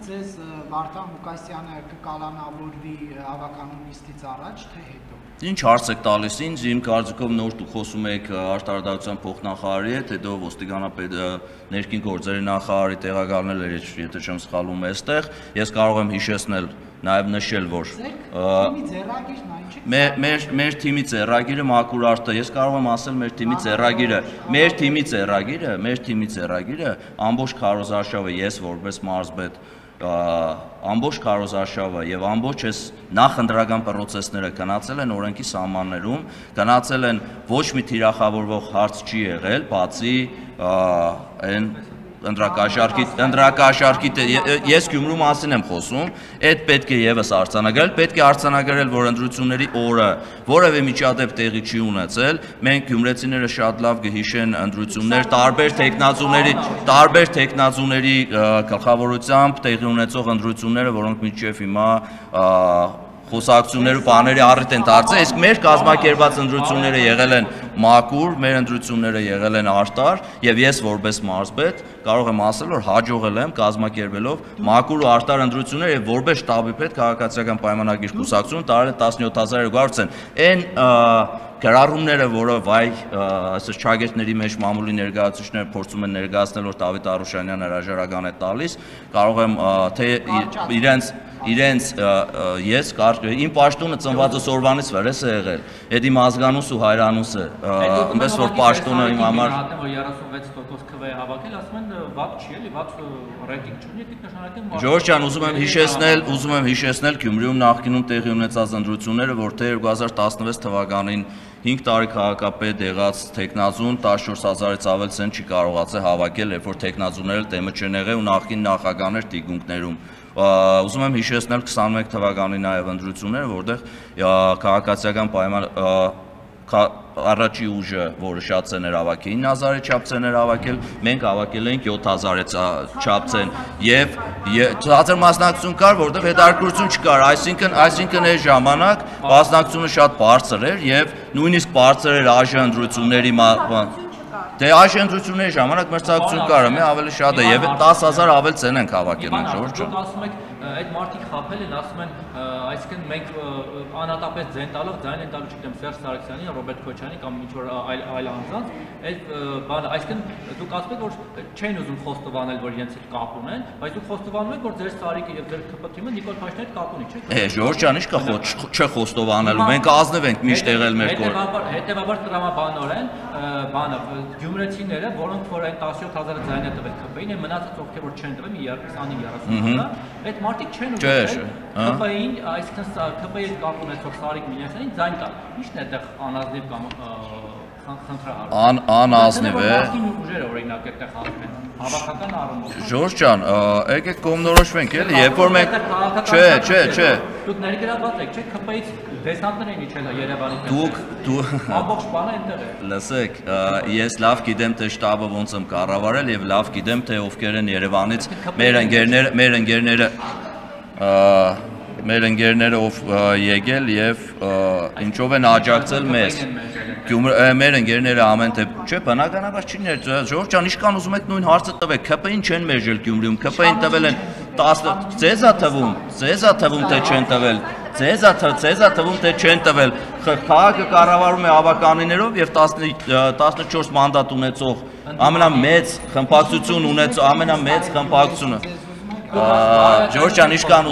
ձեզ Վարդան Ղուկասյանը կկալանավորվի հավաքանում նիստից առաջ, թե հետո։ Ինչ հարց եք տալիս ինձ, իմ կարծիքով նոր դուք խոսում եք արտարդարության փոխնախարարի հետ, հետո ոստիկանապետ ներքին գործերի նախարարի տեղակալնել էր, եթե չեմ սխալվում այստեղ, ես կարող եմ հիշեցնել, նաև նշել, որ մեր թիմի ձեռագիրը մաքուր արտը, ես կարող եմ ասել մեր թիմի ձեռագիրը ամբողջ քարոզարշավը ես որպես մարզպետ ամբողջ քարոզարշավը եւ ամբողջ այս նախընտրական պրոցեսները գնացել են օրենքի սահմաններում, գնացել են ոչ մի թիրախավորվող հարց չի եղել, բացի այն ընտրակաշառքի ես Գյումրու մասին եմ խոսում, այդ պետք է եւս արձանագրել, պետք է արձանագրել, որ ընտրությունների օրը որևէ միջադեպ տեղի չի ունեցել, մենք գյումրեցիները շատ լավ կհիշեն ընտրություններ տարբեր տեխնազուների գլխավորությամբ տեղի ունեցող ընտրությունները, որոնք մինչև հիմա խոսակցություններ ու բաների առիթ են դարձել, իսկ մեր կազմակերպված ընտրությունները եղել են մաքուր, մեր ընտրությունները եղել են արտար, եւ ես որպես մարզպետ կարող եմ ասել, որ հաջողել եմ կազմակերպելով մաքուր ու արտար ընտրություններ եւ որպես շտաբի պետ քաղաքացիական պայմանագիր կուսակցություն տարել 17200 այն գրառումները, որը այսպես ճագերտների մեջ մամուլի ներկայացուցիչները փորձում են ներկայացնել, որ Դավիթ Արուշանյանը հրաժարական է տալիս, կարող եմ թե իրենց ես իմ պաշտոնը ծնվածս օրվանից վրես է եղել, այդ իմ ազգանուս ու հայրանուս է, այնպես որ պաշտոնը իմ համար 36% քվե հավաքել, ասում են վատ չի էլի, վատ ռեյտինգ չունի, դիք նշանակեն Ժորժ ջան, ուզում եմ հիշեցնել Գյումրիում նախկինում տեղի ունեցած ընտրությունները, որ թե 2016 թվականին 5 տարի քաղաքապետ եղած տեխնազուն 14000-ից ավել ցենտ չի կարողացել հավաքել, երբ որ տեխնազուները դեմը չեն եղել ու նախկին նախագահներ տիկունքներում ուզում եմ հիշեցնել 21 թվականի նաև ընտրությունները, որտեղ քաղաքացիական պայման առաջի ուժը, որը շատ ցեներ հավաքել, 9000-ի չափ ցեներ հավաքել, մենք հավաքել ենք 7000-ի չափ ցեն եւ ցածր մասնակցություն կար, որտեղ հետաքրքրություն չկար, այսինքն այս ժամանակ մասնակցությունը շատ բարձր էր եւ նույնիսկ բարձր էր ԱԺ ընտրությունների Դե ԱԺ ընտրությունների ժամանակ մրցակցություն կար, մի ավելի շատ է եւ 10000 ավել ցեն ենք հավաքել մենք Ժորժ ջան։ Ասում եք այդ մարդիկ խաբել են, ասում են, այսինքն մենք անհատապես ձայն տալով, ձայն են տալու, չգիտեմ, Սերժ Սարգսյանի, Ռոբերտ Քոչյանի կամ ինչ որ այլ անձանց, այդ բանը, այսինքն դուք ասում եք, որ չեն ուզում խոստովանել, որ իրենց հետ կապ ունեն, բայց դուք խոստովանում եք, որ ձեր Սարիկը եւ ձեր ԿՊ թիմը Նիկոլ Փաշինյանի հետ կապ ունի, չէ՞։ Ժորժ ջան, ի՞նչ կա չխոստովանելու, մենք ազնիվ ենք միշտ եղել մեր կողմը։ Հետևաբար տրամաբանորեն բանը գյումրեցիները, որոնք որ այն 17000-ը ձայն է տվել ԿՊ-ին, այն մնացած ովքեր որ չեն տվել, 20-30 այդ մարդիկ չեն ուզում ԿՊ-ին, այսինքն ԿՊ-ի հետ կապ ունեցող Սարիկ Մինասյանին ձայն տալ։ Ի՞նչն է այդտեղ անազնիվ կամ խնդրահար։ Անազնիվ է։ Ուժերը օրինակ այդտեղ խախտում են հավաքական առումով։ Ժորժ ջան, եկեք կողմնորոշվենք էլի, երբ որ մենք Չէ։ Դուք ներգրաված եք, չէ՞, ԿՊ-ից դեսանտներ են իջել Երևանի։ Դուք ամբողջ բանը այնտեղ է։ Լսեք, ես լավ գիտեմ թե շտաբը ոնց եմ կառավարել եւ լավ գիտեմ թե ովքեր են Երևանից մեր ընկերները ով եկել եւ ինչով են աջակցել մեզ։ Մեր ընկերները ամեն դեպքում, չէ, բնականաբար չի Ժորժ ջան, իշքան ուզում եք նույն հարցը տվեք, ԿՊ-ին չեն մերժել Գյումրիում, ԿՊ-ին տվել են 10, ձեզա թվում թե չեն տվել, ձեզա թվում թե չեն տվել, քաղաքը կառավարում է հավականիներով եւ 14 մանդատ ունեցող ամենամեծ խմբակցությունը Ժորժ ջան, իշքան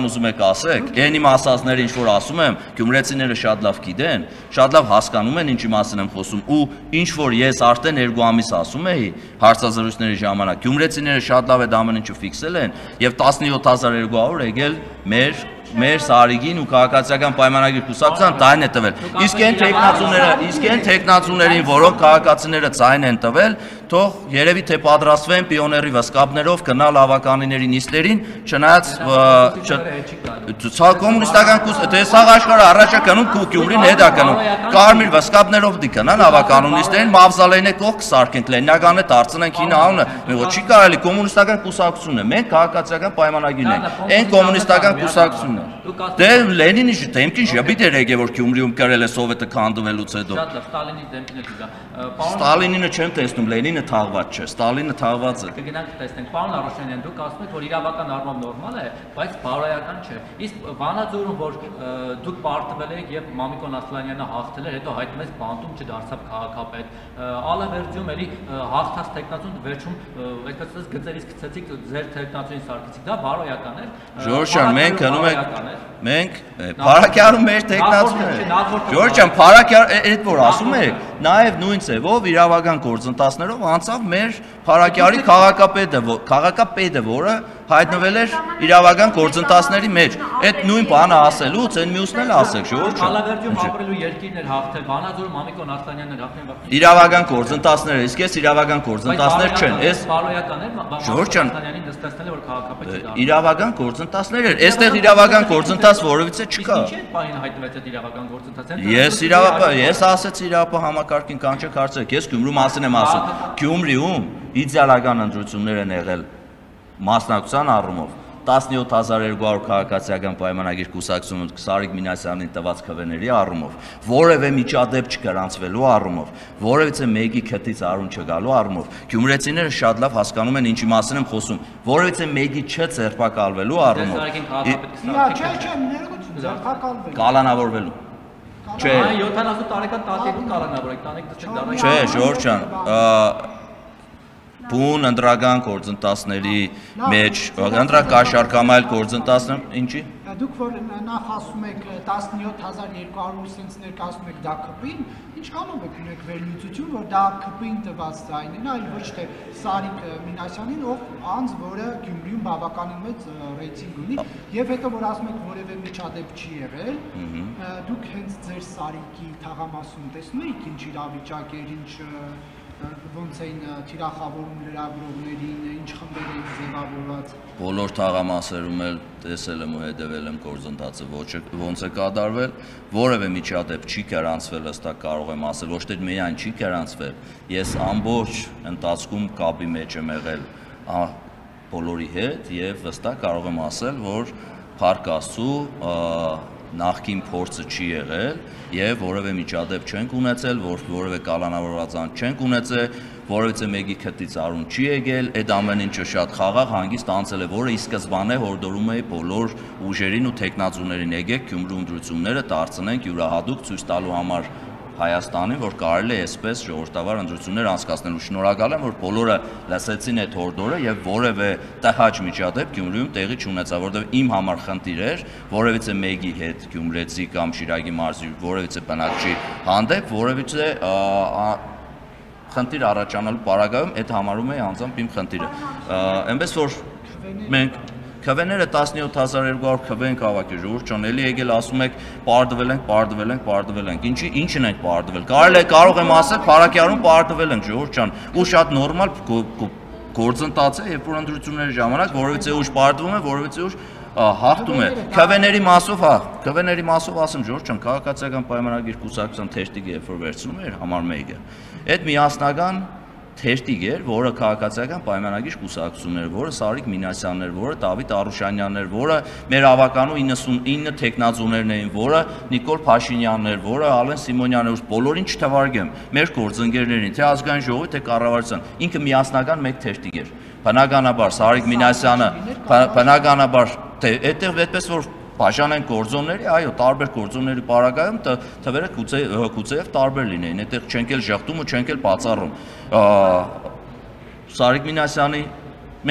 ուզում եք ասեք, այն իմ ասածները ինչ որ ասում եմ, գյումրեցիները շատ լավ գիտեն, շատ լավ հասկանում են ինչի մասին եմ խոսում ու ինչ որ ես արդեն 2 ամիս ասում էի հարցազրույցների ժամանակ, գյումրեցիները շատ լավ այդ ամեն ինչը ֆիքսել են եւ 17200 եկել մեր Սարիգին ու քաղաքացիական պայմանագիր կուսակցության ձայն է տվել։ Իսկ այն տեխնացուներին, որոնք քաղաքացիները ձայն են տվել, թող երևի թե պատրաստվեն պիոների վսկապներով գնալ հավականիների նիստերին, չնայած կոմունիստական դե սաղ աշխարհը առաջա գնում Գյումրին հետ է գնում։ Կարմիր վսկապներով դի գնան հավականուն նիստերին, մավզալեյնը կողք սարքենք, Լենինագանը դարձնենք 9 անունը։ Ոչ չի կարելի կոմունիստական կուսակցությունն է, մենք քաղաքացիական պայմանագիրն ենք։ Այն կոմունիստական կուսակցությունն Ստալինը։ Դե Լենինի դեմքին շաբիտ էր եկել որ Գյումրիում կրել է սովետը քանդվելուց հետո։ Շատ լավ, Ստալինի դեմքին է գա։ Ստալինինը չեմ տեսնում, Լենինը թաղված չէ, Ստալինը թաղված է։ Կգնանք տեսնենք, պարոն Արոշանյան, դուք ասում եք, որ իրավական առումով նորմալ է, բայց բարոյական չէ։ Իսկ Վանաձորում, որ դուք պարտվել եք եւ Մամիկոն Ասլանյանը հաղթել էր, հետո հայտնվեց բանտում չդարձավ քաղաքապետ։ Ալավերջում էլի հաղթած տեխնացուն վերջում այսպես ասած գծերից գցեցիք ձեր տեխնացունին սարքեցիք, դա բարոյական էր։ Ժորժ ջան, մենք հնում ենք Փարակյանում մեր տեխնացուներ։ Ժորժ ջան, Փարակյան այդ որ ասում եք, նաև նույն ձևով իրավական գործընթացներով անցավ մեր Փարակյանի քաղաքապետը, որը հայտնվել էր իրավական գործընթացների մեջ։ Այդ նույն բանը ասելուց այն մյուսն էլ ասեք, ժողովուրդ ջան։ Ալավերջում ապրելու երկիրն էր հաղթել, Վանաձորում Մամիկոն Ասլանյանն էր հաղթել։ Իրավական գործընթացները, իսկ այս իրավական գործընթացներ չեն, այս բարոյական էր, Ժողովուրդ ջան, Ասլանյանին նստեցնել որ քաղաքապետ չի դառնում։ իրավական գործընթացներ էր, այստեղ իրավական գործընթաց որևիցե չկա։ Ինչ է բանը հայտնվեց այդ իրավական գործընթացը։ Ես ասեցի իրավապահ համակարգին կանչեք հարցրեք, ես Գյումրու մասին եմ ասում։ Գյումրիում իդեալական ընտրություններ են եղել մասնակցության առումով 17200 քաղաքացիական պայմանագիր կուսակցություն Սարիկ Մինասյանին տված քվեների առումով, որևէ միջադեպ չգրանցվելու առումով, որևէ մեկի քթից արուն չգալու առումով, գյումրեցիները շատ լավ հասկանում են ինչի մասին եմ խոսում, որևէ մեկի չձերբակալվելու առումով։ Չէ, ներողություն, ձերբակալվել։ Կալանավորվելու։ Չէ։ 70 տարեկան տատիկում կալանավոր եք, տանեք դստեք դառնա։ Չէ, Ժորժ ջան, բուն ընտրական գործընթացների մեջ, ընտրակաշառքամայլ գործընթացներ, ինչի։ Դուք որ նախ ասում եք 17200 սենց ներկայացնում եք դա քպին, ինչքանով եք ունեք վերլուծություն, որ դա քպին տված ձայնն է, այլ ոչ թե Սարիկ Մինասյանին, ով անձ, որը Գյումրիում բավականին մեծ ռեյտինգ ունի, եւ հետո որ ասում եք որևէ միջադեպ չի եղել, դուք հենց ձեր Սարիկի թաղամասում տեսնում եք ինչ իրավիճակ էր, ինչ ոնց էին թիրախավորում լրագրողներին, ինչ խմբեր էին ձևավորված։ Բոլոր թաղամասերում էլ տեսել եմ ու հետևել եմ գործընթացը, ոնց է կատարվել, որևէ միջադեպ չի գրանցվել, հստակ կարող եմ ասել, ոչ թե միայն չի գրանցվել, ես ամբողջ ընթացքում կապի մեջ եմ եղել բոլորի հետ եւ վստահ կարող եմ ասել, որ Փառք Աստծու նախքին փորձը չի եղել եւ որևէ միջադեպ չենք ունեցել, որևէ կալանավորված անձ չենք ունեցել, որևէ մեկի քթից արուն չի եկել, այդ ամեն ինչը շատ խաղաղ հանգիստ անցել է, որը ի սկզբանե հորդորում է բոլոր ուժերին ու տեխնացուներին եկեք Գյումրու ընտրությունները դարձնենք յուրահատուկ ցույց տալու համար Հայաստանին, որ կարելի է այսպես ժողովրդավար ընտրություններ անցկացնելու։ Շնորհակալ եմ, որ բոլորը լսեցին այդ հորդորը եւ որևէ տհաճ միջադեպ Գյումրիում տեղի չունեցավ, որովհետեւ իմ համար խնդիր էր որևէ մեկի հետ Գյումրեցի կամ Շիրակի մարզի որևէ բնակչի հանդեպ որևէ խնդիր առաջանալու պարագայում այդ համարում է անձամբ իմ խնդիրը։ Այնպես որ մենք քվեները 17200 քվեն քաղաքի ժողովուրդ ջան, էլի եկել ասում եք պարտվել ենք։ Ինչին ենք պարտվել։ Կարող եմ ասել Փարակյանում պարտվել ենք ժողովուրդ ջան, ու շատ նորմալ գործընթաց է, երբ որ ընտրությունների ժամանակ որևէ ուժ պարտվում է, որևէ ուժ հաղթում է։ Քվեների մասով ասեմ ժողովուրդ ջան, քաղաքացիական պայմանագիր կուսակցության թեժտիկը երբ որ վերցնում էր համար 1-ը, այդ միասնական թեժտիկ էր, որը քաղաքացիական պայմանագիր կուսակցությունն էր, որը Սարիկ Մինասյանն էր, որը Դավիթ Արուշանյանն էր, որը մեր ավականու 99 տեխնացուներն էին, որը Նիկոլ Փաշինյանն էր, որը Ալեն Սիմոնյանն էր, բոլորին չթվարկեմ, մեր գործընկերներին, թե ազգային ժողովի, թե կառավարության, ինքը միասնական մեկ թեժտիկ էր։ Բնականաբար Սարիկ Մինասյանը, բնականաբար, թե այդտեղ այդպես որ բաժանեն գործոնների, այո, տարբեր գործոնների պարագայում թվերը գուցեև տարբեր լինեին, այդտեղ չենք էլ ժխտում ու չենք էլ բացառում։ Սարիկ Մինասյանի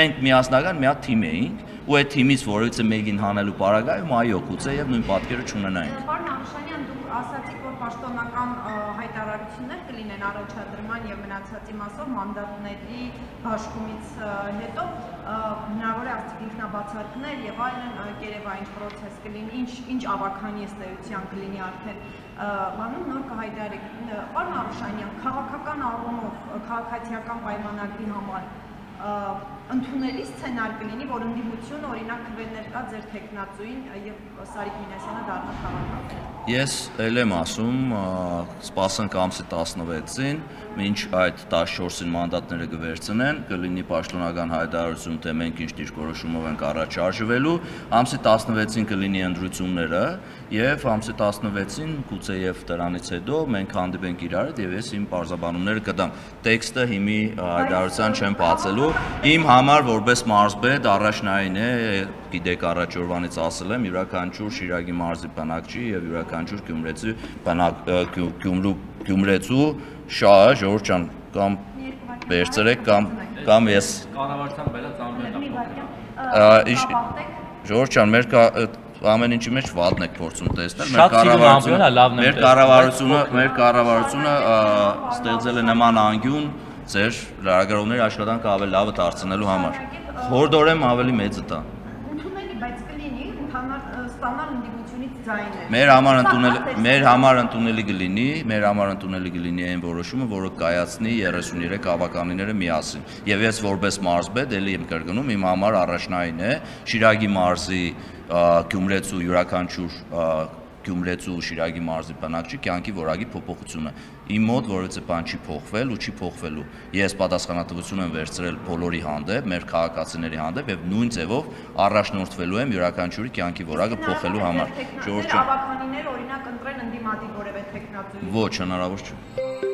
մենք միասնական մի հատ թիմ էինք, ու այդ թիմից որևէ մեկին հանելու պարագայում, այո, գուցեև նույն պատկերը չունենայինք։ Պարոն Արուշանյան, դուք ասացիք, որ պաշտոնական հայտարարություններ կլինեն առաջադրման եւ մնացածի մասով մանդատների բաշխումից հետո հնարավոր է արդյոք ինքնաբացարկներ եւ այլն կերևային process կլինի, ինչ ավականի ըստեյության կլինի արդեն բանում նոր կհայտարարեք։ Պարոն Արուշանյան, քաղաքական առումով քաղաքացիական պայմանագրի համար ընդունելի սցենար կլինի, որ ընդդիմություն օրինակ քվեներ տա ձեր տեխնացուին եւ Սարիկ Մինասյանը դառնա քաղաքապետ։ Ես ել եմ ասում, սպասենք ամսի 16-ին, մինչ այդ 14-ին մանդատները կվերցնեն, կլինի պաշտոնական հայտարարություն, թե մենք ինչ դիրքորոշումով ենք առաջ արժվելու, ամսի 16-ին կլինի ընտրությունները եւ ամսի 16-ին գուցե եւ դրանից հետո մենք հանդիպենք իրար հետ եւ ես իմ պարզաբանումները կտամ։ Տեքստը հիմի հայտարարության չեմ բացելու, իմ համար որպես մարզպետ առաջնային է, գիտեք առաջ օրվանից ասել եմ, յուրաքանչյուր Շիրակի մարզի բնակչի եւ յուրաքանչյուր Գյումրեցու շահը, Ժողովուրդ ջան, կամ վերցրեք կամ ես կառավարության բերած ամենը Ժողովուրդ ջան, մեր ամեն ինչի մեջ վատն եք փորձում տեսնել, մեր կառավարությունը ստեղծել է նման անկյուն ձեր լրագրողների աշխատանքը ավելի լավը դարձնելու համար։ Հորդորեմ ավելի մեծը տա։ Բայց կլինի ստանալ ընդդիմությունից ձայներ։ Մեր համար ընդունելի կլինի այն որոշումը, որը կայացնի 33 ավականիները միասին։ Եվ ես որպես մարզպետ էլի եմ կրկնում, իմ համար առաջնային է Շիրակի մարզի Գյումրեցու յուրաքանչյուր Գյումրեցու Շիրակի մարզի բնակչի կյանքի որակի փոփոխությունը։ Իմ մոտ որևէ բան չի փոխվել ու չի փոխվելու։ Ես պատասխանատվություն եմ վերցրել բոլորի հանդեպ, մեր քաղաքացիների հանդեպ եւ նույն ձևով առաջնորդվելու եմ յուրաքանչյուրի կյանքի որակը փոխելու համար։ Ժողովուրդ, ավականիներ օրինակ ընտրեն ընդդիմադիր որևէ տեխնացուի։ Ոչ, հնարավոր չէ։